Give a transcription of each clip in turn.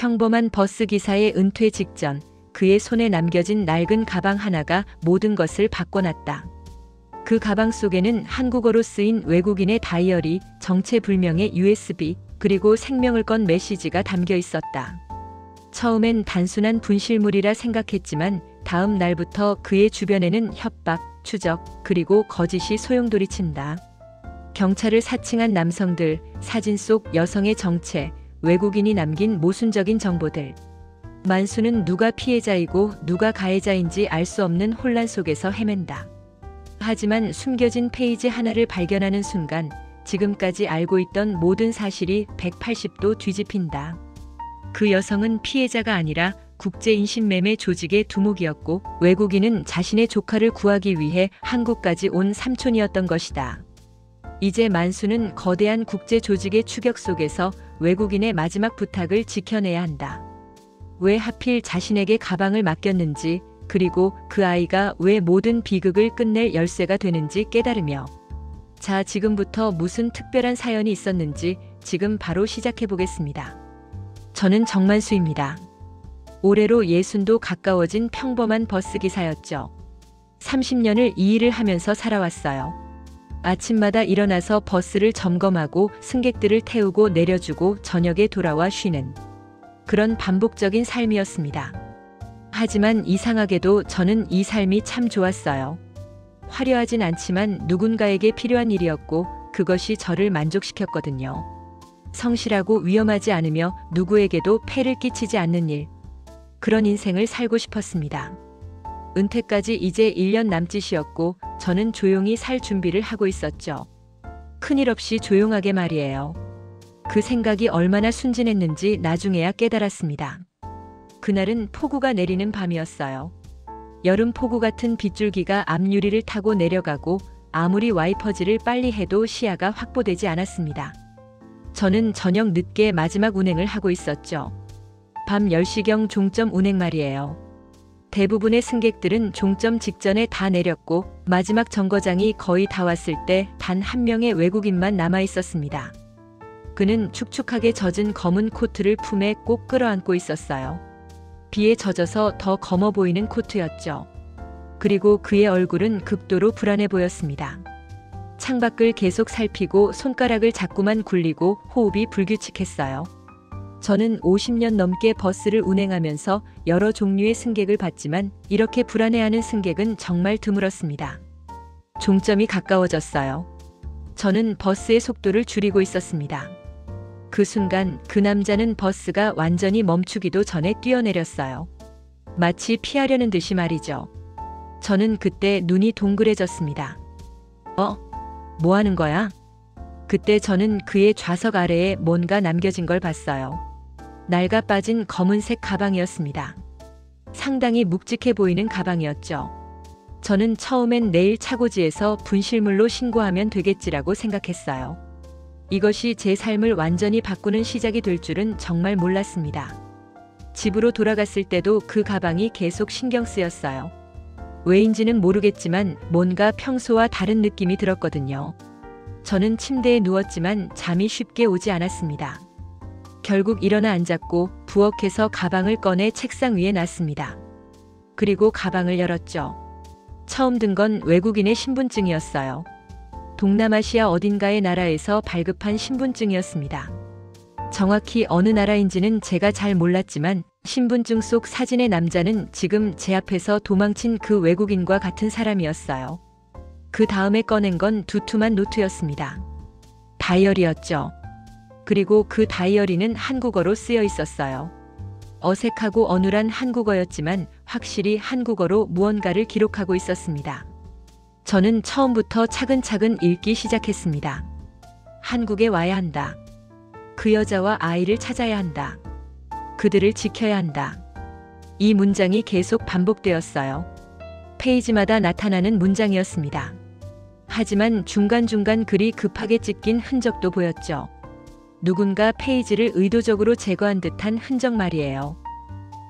평범한 버스 기사의 은퇴 직전 그의 손에 남겨진 낡은 가방 하나가 모든 것을 바꿔놨다. 그 가방 속에는 한국어로 쓰인 외국인의 다이어리, 정체불명의 USB, 그리고 생명을 건 메시지가 담겨 있었다. 처음엔 단순한 분실물이라 생각했지만 다음 날부터 그의 주변에는 협박, 추적, 그리고 거짓이 소용돌이친다. 경찰을 사칭한 남성들, 사진 속 여성의 정체, 외국인이 남긴 모순적인 정보들. 만수는 누가 피해자이고 누가 가해자인지 알 수 없는 혼란 속에서 헤맨다. 하지만 숨겨진 페이지 하나를 발견하는 순간 지금까지 알고 있던 모든 사실이 180도 뒤집힌다. 그 여성은 피해자가 아니라 국제인신매매 조직의 두목이었고 외국인은 자신의 조카를 구하기 위해 한국까지 온 삼촌이었던 것이다. 이제 만수는 거대한 국제 조직의 추격 속에서 외국인의 마지막 부탁을 지켜내야 한다. 왜 하필 자신에게 가방을 맡겼는지, 그리고 그 아이가 왜 모든 비극을 끝낼 열쇠가 되는지 깨달으며 자, 지금부터 무슨 특별한 사연이 있었는지 지금 바로 시작해 보겠습니다. 저는 정만수입니다. 올해로 60도 가까워진 평범한 버스 기사였죠. 30년을 이 일을 하면서 살아왔어요. 아침마다 일어나서 버스를 점검하고 승객들을 태우고 내려주고 저녁에 돌아와 쉬는 그런 반복적인 삶이었습니다. 하지만 이상하게도 저는 이 삶이 참 좋았어요. 화려하진 않지만 누군가에게 필요한 일이었고 그것이 저를 만족시켰거든요. 성실하고 위험하지 않으며 누구에게도 폐를 끼치지 않는 일. 그런 인생을 살고 싶었습니다. 은퇴까지 이제 1년 남짓이었고 저는 조용히 살 준비를 하고 있었죠. 큰일 없이 조용하게 말이에요. 그 생각이 얼마나 순진했는지 나중에야 깨달았습니다. 그날은 폭우가 내리는 밤이었어요. 여름 폭우 같은 빗줄기가 앞유리를 타고 내려가고 아무리 와이퍼질을 빨리 해도 시야가 확보되지 않았습니다. 저는 저녁 늦게 마지막 운행을 하고 있었죠. 밤 10시경 종점 운행 말이에요. 대부분의 승객들은 종점 직전에 다 내렸고 마지막 정거장이 거의 다 왔을 때 단 한 명의 외국인만 남아 있었습니다. 그는 축축하게 젖은 검은 코트를 품에 꼭 끌어안고 있었어요. 비에 젖어서 더 검어 보이는 코트였죠. 그리고 그의 얼굴은 극도로 불안해 보였습니다. 창밖을 계속 살피고 손가락을 자꾸만 굴리고 호흡이 불규칙했어요. 저는 50년 넘게 버스를 운행하면서 여러 종류의 승객을 봤지만 이렇게 불안해하는 승객은 정말 드물었습니다. 종점이 가까워졌어요. 저는 버스의 속도를 줄이고 있었습니다. 그 순간 그 남자는 버스가 완전히 멈추기도 전에 뛰어내렸어요. 마치 피하려는 듯이 말이죠. 저는 그때 눈이 동그래졌습니다. 뭐 하는 거야? 그때 저는 그의 좌석 아래에 뭔가 남겨진 걸 봤어요. 낡아 빠진 검은색 가방이었습니다. 상당히 묵직해 보이는 가방이었죠. 저는 처음엔 내일 차고지에서 분실물로 신고하면 되겠지라고 생각했어요. 이것이 제 삶을 완전히 바꾸는 시작이 될 줄은 정말 몰랐습니다. 집으로 돌아갔을 때도 그 가방이 계속 신경 쓰였어요. 왜인지는 모르겠지만 뭔가 평소와 다른 느낌이 들었거든요. 저는 침대에 누웠지만 잠이 쉽게 오지 않았습니다. 결국 일어나 앉았고 부엌에서 가방을 꺼내 책상 위에 놨습니다. 그리고 가방을 열었죠. 처음 든 건 외국인의 신분증이었어요. 동남아시아 어딘가의 나라에서 발급한 신분증이었습니다. 정확히 어느 나라인지는 제가 잘 몰랐지만 신분증 속 사진의 남자는 지금 제 앞에서 도망친 그 외국인과 같은 사람이었어요. 그 다음에 꺼낸 건 두툼한 노트였습니다. 다이어리였죠. 그리고 그 다이어리는 한국어로 쓰여 있었어요. 어색하고 어눌한 한국어였지만 확실히 한국어로 무언가를 기록하고 있었습니다. 저는 처음부터 차근차근 읽기 시작했습니다. 한국에 와야 한다. 그 여자와 아이를 찾아야 한다. 그들을 지켜야 한다. 이 문장이 계속 반복되었어요. 페이지마다 나타나는 문장이었습니다. 하지만 중간중간 글이 급하게 찢긴 흔적도 보였죠. 누군가 페이지를 의도적으로 제거한 듯한 흔적 말이에요.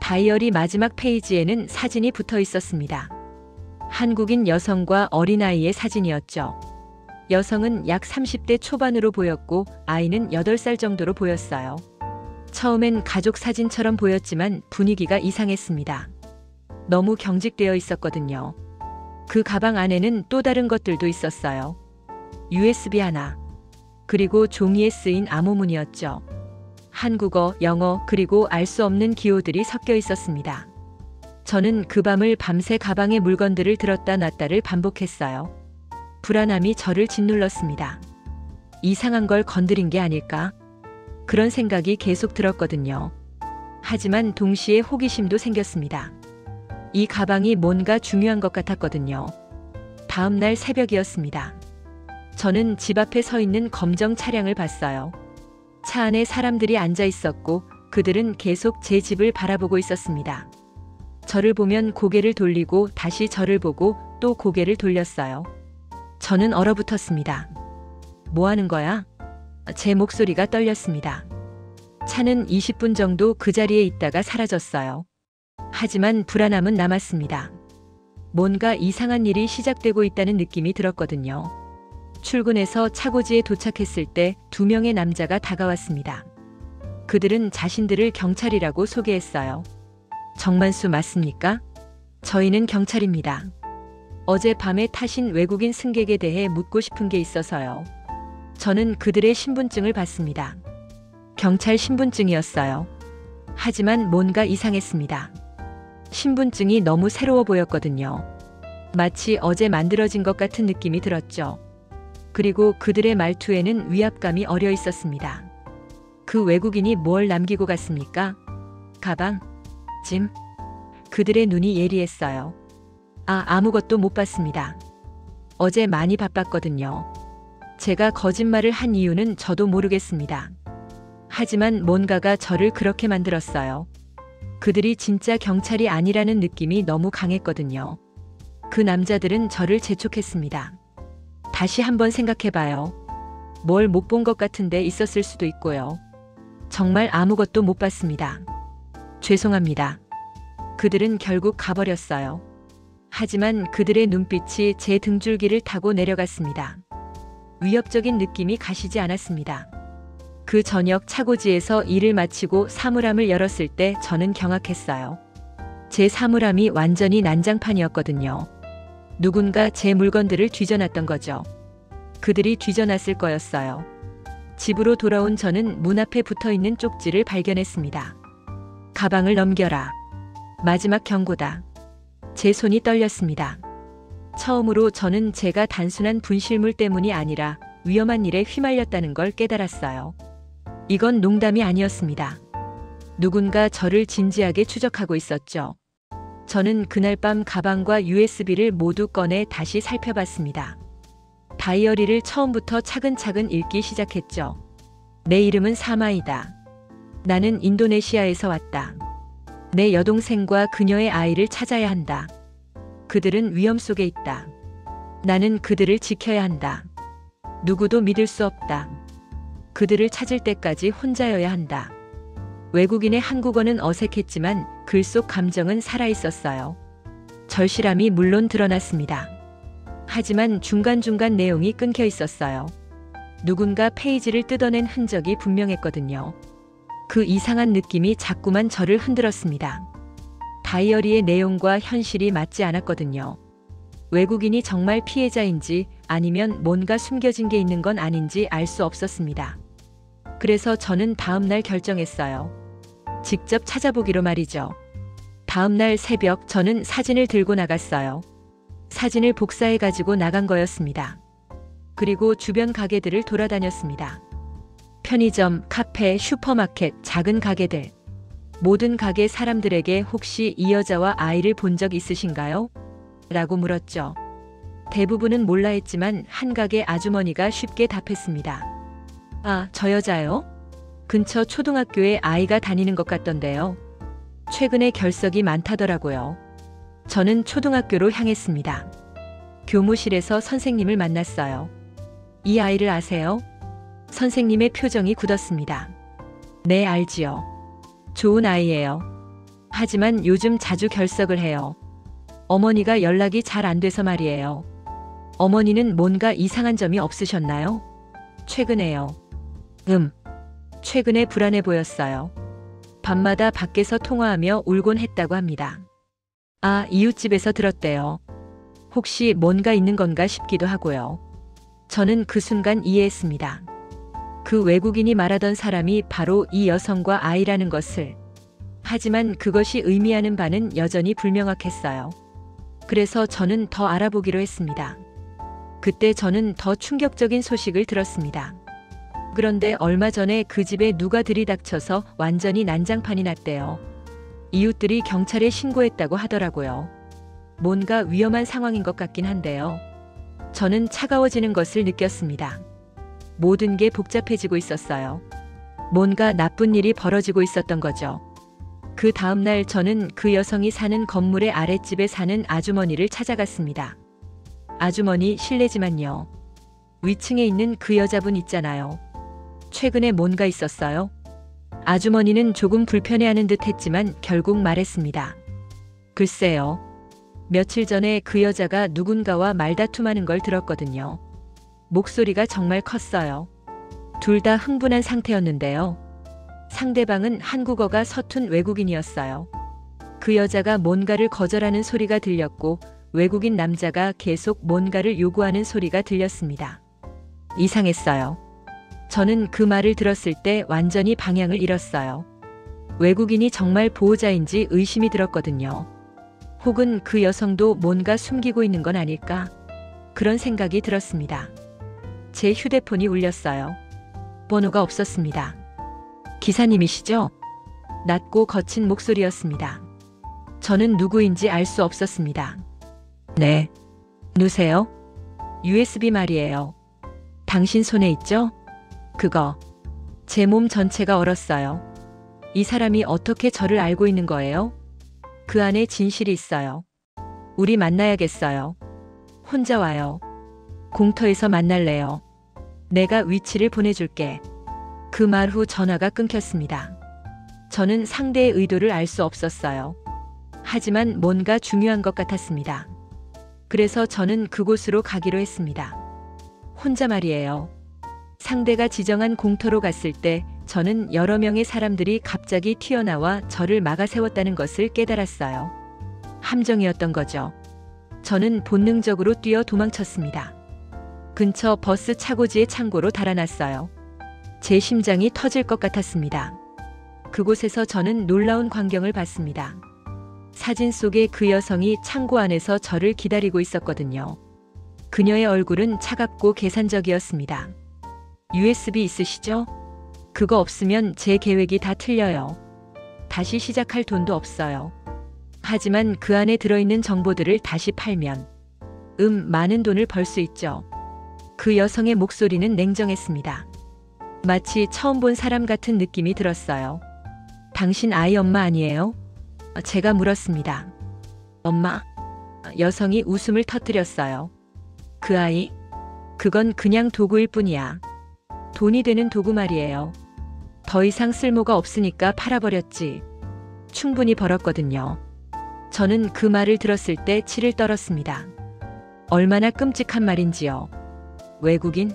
다이어리 마지막 페이지에는 사진이 붙어 있었습니다. 한국인 여성과 어린아이의 사진이었죠. 여성은 약 30대 초반으로 보였고 아이는 8살 정도로 보였어요. 처음엔 가족 사진처럼 보였지만 분위기가 이상했습니다. 너무 경직되어 있었거든요. 그 가방 안에는 또 다른 것들도 있었어요. USB 하나. 그리고 종이에 쓰인 암호문이었죠. 한국어, 영어, 그리고 알 수 없는 기호들이 섞여 있었습니다. 저는 그 밤을 밤새 가방의 물건들을 들었다 놨다를 반복했어요. 불안함이 저를 짓눌렀습니다. 이상한 걸 건드린 게 아닐까? 그런 생각이 계속 들었거든요. 하지만 동시에 호기심도 생겼습니다. 이 가방이 뭔가 중요한 것 같았거든요. 다음 날 새벽이었습니다. 저는 집 앞에 서 있는 검정 차량을 봤어요. 차 안에 사람들이 앉아 있었고 그들은 계속 제 집을 바라보고 있었습니다. 저를 보면 고개를 돌리고 다시 저를 보고 또 고개를 돌렸어요. 저는 얼어붙었습니다. 뭐 하는 거야? 제 목소리가 떨렸습니다. 차는 20분 정도 그 자리에 있다가 사라졌어요. 하지만 불안함은 남았습니다. 뭔가 이상한 일이 시작되고 있다는 느낌이 들었거든요. 출근해서 차고지에 도착했을 때 2명의 남자가 다가왔습니다. 그들은 자신들을 경찰이라고 소개했어요. 정만수 맞습니까? 저희는 경찰입니다. 어젯밤에 타신 외국인 승객에 대해 묻고 싶은 게 있어서요. 저는 그들의 신분증을 봤습니다. 경찰 신분증이었어요. 하지만 뭔가 이상했습니다. 신분증이 너무 새로워 보였거든요. 마치 어제 만들어진 것 같은 느낌이 들었죠. 그리고 그들의 말투에는 위압감이 어려 있었습니다. 그 외국인이 뭘 남기고 갔습니까? 가방? 짐? 그들의 눈이 예리했어요. 아무것도 못 봤습니다. 어제 많이 바빴거든요. 제가 거짓말을 한 이유는 저도 모르겠습니다. 하지만 뭔가가 저를 그렇게 만들었어요. 그들이 진짜 경찰이 아니라는 느낌이 너무 강했거든요. 그 남자들은 저를 재촉했습니다. 다시 한번 생각해봐요. 뭘 못 본 것 같은데 있었을 수도 있고요. 정말 아무것도 못 봤습니다. 죄송합니다. 그들은 결국 가버렸어요. 하지만 그들의 눈빛이 제 등줄기를 타고 내려갔습니다. 위협적인 느낌이 가시지 않았습니다. 그 저녁 차고지에서 일을 마치고 사물함을 열었을 때 저는 경악했어요. 제 사물함이 완전히 난장판이었거든요. 누군가 제 물건들을 뒤져놨던 거죠. 그들이 뒤져놨을 거였어요. 집으로 돌아온 저는 문 앞에 붙어있는 쪽지를 발견했습니다. 가방을 넘겨라. 마지막 경고다. 제 손이 떨렸습니다. 처음으로 저는 제가 단순한 분실물 때문이 아니라 위험한 일에 휘말렸다는 걸 깨달았어요. 이건 농담이 아니었습니다. 누군가 저를 진지하게 추적하고 있었죠. 저는 그날 밤 가방과 USB를 모두 꺼내 다시 살펴봤습니다. 다이어리를 처음부터 차근차근 읽기 시작했죠. 내 이름은 사마이다. 나는 인도네시아에서 왔다. 내 여동생과 그녀의 아이를 찾아야 한다. 그들은 위험 속에 있다. 나는 그들을 지켜야 한다. 누구도 믿을 수 없다. 그들을 찾을 때까지 혼자여야 한다. 외국인의 한국어는 어색했지만 글 속 감정은 살아있었어요. 절실함이 물론 드러났습니다. 하지만 중간중간 내용이 끊겨 있었어요. 누군가 페이지를 뜯어낸 흔적이 분명했거든요. 그 이상한 느낌이 자꾸만 저를 흔들었습니다. 다이어리의 내용과 현실이 맞지 않았거든요. 외국인이 정말 피해자인지 아니면 뭔가 숨겨진 게 있는 건 아닌지 알 수 없었습니다. 그래서 저는 다음 날 결정했어요. 직접 찾아보기로 말이죠. 다음 날 새벽 저는 사진을 들고 나갔어요. 사진을 복사해 가지고 나간 거였습니다. 그리고 주변 가게들을 돌아다녔습니다. 편의점, 카페, 슈퍼마켓, 작은 가게들. 모든 가게 사람들에게 혹시 이 여자와 아이를 본 적 있으신가요? 라고 물었죠. 대부분은 몰라 했지만 한 가게 아주머니가 쉽게 답했습니다. 저 여자요? 근처 초등학교에 아이가 다니는 것 같던데요. 최근에 결석이 많다더라고요. 저는 초등학교로 향했습니다. 교무실에서 선생님을 만났어요. 이 아이를 아세요? 선생님의 표정이 굳었습니다. 네, 알지요. 좋은 아이예요. 하지만 요즘 자주 결석을 해요. 어머니가 연락이 잘 안 돼서 말이에요. 어머니는 뭔가 이상한 점이 없으셨나요? 최근에요. 최근에 불안해 보였어요. 밤마다 밖에서 통화하며 울곤 했다고 합니다. 아, 이웃집에서 들었대요. 혹시 뭔가 있는 건가 싶기도 하고요. 저는 그 순간 이해했습니다. 그 외국인이 말하던 사람이 바로 이 여성과 아이라는 것을. 하지만 그것이 의미하는 바는 여전히 불명확했어요. 그래서 저는 더 알아보기로 했습니다. 그때 저는 더 충격적인 소식을 들었습니다. 그런데 얼마 전에 그 집에 누가 들이닥쳐서 완전히 난장판이 났대요. 이웃들이 경찰에 신고했다고 하더라고요. 뭔가 위험한 상황인 것 같긴 한데요. 저는 차가워지는 것을 느꼈습니다. 모든 게 복잡해지고 있었어요. 뭔가 나쁜 일이 벌어지고 있었던 거죠. 그 다음날 저는 그 여성이 사는 건물의 아랫집에 사는 아주머니를 찾아갔습니다. 아주머니 실례지만요. 위층에 있는 그 여자분 있잖아요. 최근에 뭔가 있었어요? 아주머니는 조금 불편해하는 듯 했지만 결국 말했습니다. 글쎄요. 며칠 전에 그 여자가 누군가와 말다툼하는 걸 들었거든요. 목소리가 정말 컸어요. 둘 다 흥분한 상태였는데요. 상대방은 한국어가 서툰 외국인이었어요. 그 여자가 뭔가를 거절하는 소리가 들렸고 외국인 남자가 계속 뭔가를 요구하는 소리가 들렸습니다. 이상했어요. 저는 그 말을 들었을 때 완전히 방향을 잃었어요. 외국인이 정말 보호자인지 의심이 들었거든요. 혹은 그 여성도 뭔가 숨기고 있는 건 아닐까? 그런 생각이 들었습니다. 제 휴대폰이 울렸어요. 번호가 없었습니다. 기사님이시죠? 낮고 거친 목소리였습니다. 저는 누구인지 알 수 없었습니다. 네. 누세요? USB 말이에요. 당신 손에 있죠? 그거. 제 몸 전체가 얼었어요. 이 사람이 어떻게 저를 알고 있는 거예요? 그 안에 진실이 있어요. 우리 만나야겠어요. 혼자 와요. 공터에서 만날래요. 내가 위치를 보내줄게. 그 말 후 전화가 끊겼습니다. 저는 상대의 의도를 알 수 없었어요. 하지만 뭔가 중요한 것 같았습니다. 그래서 저는 그곳으로 가기로 했습니다. 혼자 말이에요. 상대가 지정한 공터로 갔을 때 저는 여러 명의 사람들이 갑자기 튀어나와 저를 막아세웠다는 것을 깨달았어요. 함정이었던 거죠. 저는 본능적으로 뛰어 도망쳤습니다. 근처 버스 차고지의 창고로 달아났어요. 제 심장이 터질 것 같았습니다. 그곳에서 저는 놀라운 광경을 봤습니다. 사진 속의 그 여성이 창고 안에서 저를 기다리고 있었거든요. 그녀의 얼굴은 차갑고 계산적이었습니다. USB 있으시죠? 그거 없으면 제 계획이 다 틀려요. 다시 시작할 돈도 없어요. 하지만 그 안에 들어있는 정보들을 다시 팔면 많은 돈을 벌 수 있죠. 그 여성의 목소리는 냉정했습니다. 마치 처음 본 사람 같은 느낌이 들었어요. 당신 아이 엄마 아니에요? 제가 물었습니다. 엄마? 여성이 웃음을 터뜨렸어요. 그 아이? 그건 그냥 도구일 뿐이야. 돈이 되는 도구 말이에요. 더 이상 쓸모가 없으니까 팔아버렸지. 충분히 벌었거든요. 저는 그 말을 들었을 때 치를 떨었습니다. 얼마나 끔찍한 말인지요. 외국인?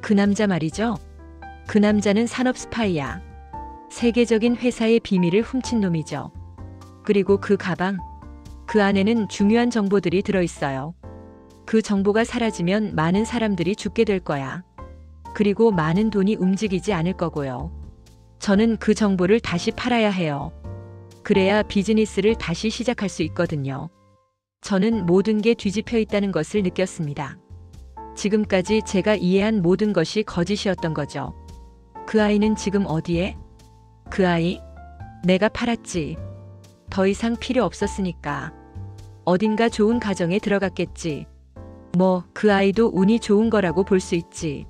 그 남자 말이죠. 그 남자는 산업 스파이야. 세계적인 회사의 비밀을 훔친 놈이죠. 그리고 그 가방, 그 안에는 중요한 정보들이 들어있어요. 그 정보가 사라지면 많은 사람들이 죽게 될 거야. 그리고 많은 돈이 움직이지 않을 거고요. 저는 그 정보를 다시 팔아야 해요. 그래야 비즈니스를 다시 시작할 수 있거든요. 저는 모든 게 뒤집혀 있다는 것을 느꼈습니다. 지금까지 제가 이해한 모든 것이 거짓이었던 거죠. 그 아이는 지금 어디에? 그 아이? 내가 팔았지. 더 이상 필요 없었으니까. 어딘가 좋은 가정에 들어갔겠지. 뭐 그 아이도 운이 좋은 거라고 볼 수 있지.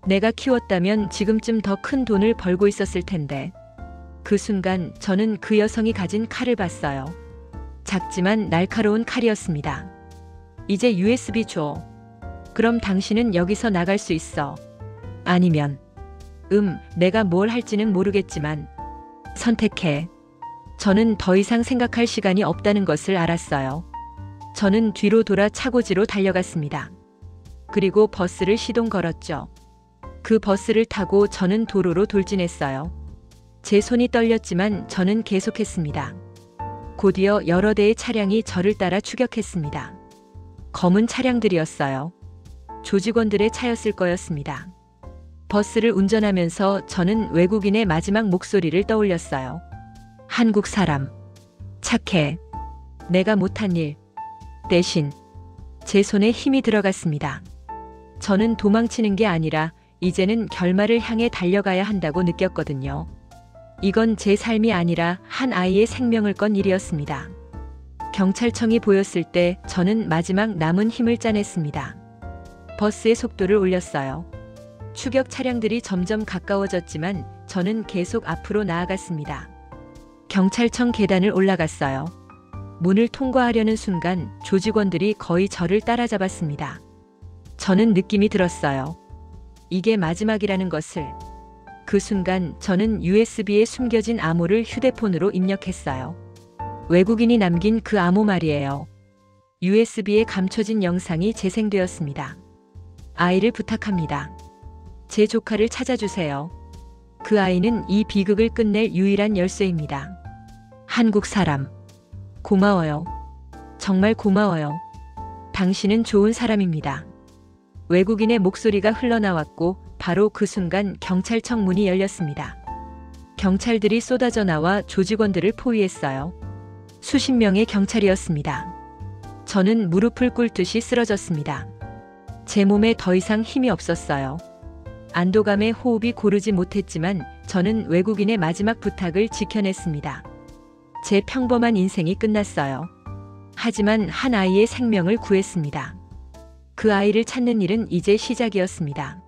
내가 키웠다면 지금쯤 더 큰 돈을 벌고 있었을 텐데. 그 순간 저는 그 여성이 가진 칼을 봤어요. 작지만 날카로운 칼이었습니다. 이제 USB 줘. 그럼 당신은 여기서 나갈 수 있어. 아니면 내가 뭘 할지는 모르겠지만 선택해. 저는 더 이상 생각할 시간이 없다는 것을 알았어요. 저는 뒤로 돌아 차고지로 달려갔습니다. 그리고 버스를 시동 걸었죠. 그 버스를 타고 저는 도로로 돌진했어요. 제 손이 떨렸지만 저는 계속했습니다. 곧이어 여러 대의 차량이 저를 따라 추격했습니다. 검은 차량들이었어요. 조직원들의 차였을 거였습니다. 버스를 운전하면서 저는 외국인의 마지막 목소리를 떠올렸어요. 한국 사람. 착해. 내가 못한 일. 대신 제 손에 힘이 들어갔습니다. 저는 도망치는 게 아니라 이제는 결말을 향해 달려가야 한다고 느꼈거든요. 이건 제 삶이 아니라 한 아이의 생명을 건 일이었습니다. 경찰청이 보였을 때 저는 마지막 남은 힘을 짜냈습니다. 버스의 속도를 올렸어요. 추격 차량들이 점점 가까워졌지만 저는 계속 앞으로 나아갔습니다. 경찰청 계단을 올라갔어요. 문을 통과하려는 순간 조직원들이 거의 저를 따라잡았습니다. 저는 느낌이 들었어요. 이게 마지막이라는 것을. 그 순간 저는 USB에 숨겨진 암호를 휴대폰으로 입력했어요. 외국인이 남긴 그 암호 말이에요. USB에 감춰진 영상이 재생되었습니다. 아이를 부탁합니다. 제 조카를 찾아주세요. 그 아이는 이 비극을 끝낼 유일한 열쇠입니다. 한국 사람. 고마워요. 정말 고마워요. 당신은 좋은 사람입니다. 외국인의 목소리가 흘러나왔고 바로 그 순간 경찰청 문이 열렸습니다. 경찰들이 쏟아져 나와 조직원들을 포위했어요. 수십 명의 경찰이었습니다. 저는 무릎을 꿇듯이 쓰러졌습니다. 제 몸에 더 이상 힘이 없었어요. 안도감에 호흡이 고르지 못했지만 저는 외국인의 마지막 부탁을 지켜냈습니다. 제 평범한 인생이 끝났어요. 하지만 한 아이의 생명을 구했습니다. 그 아이를 찾는 일은 이제 시작이었습니다.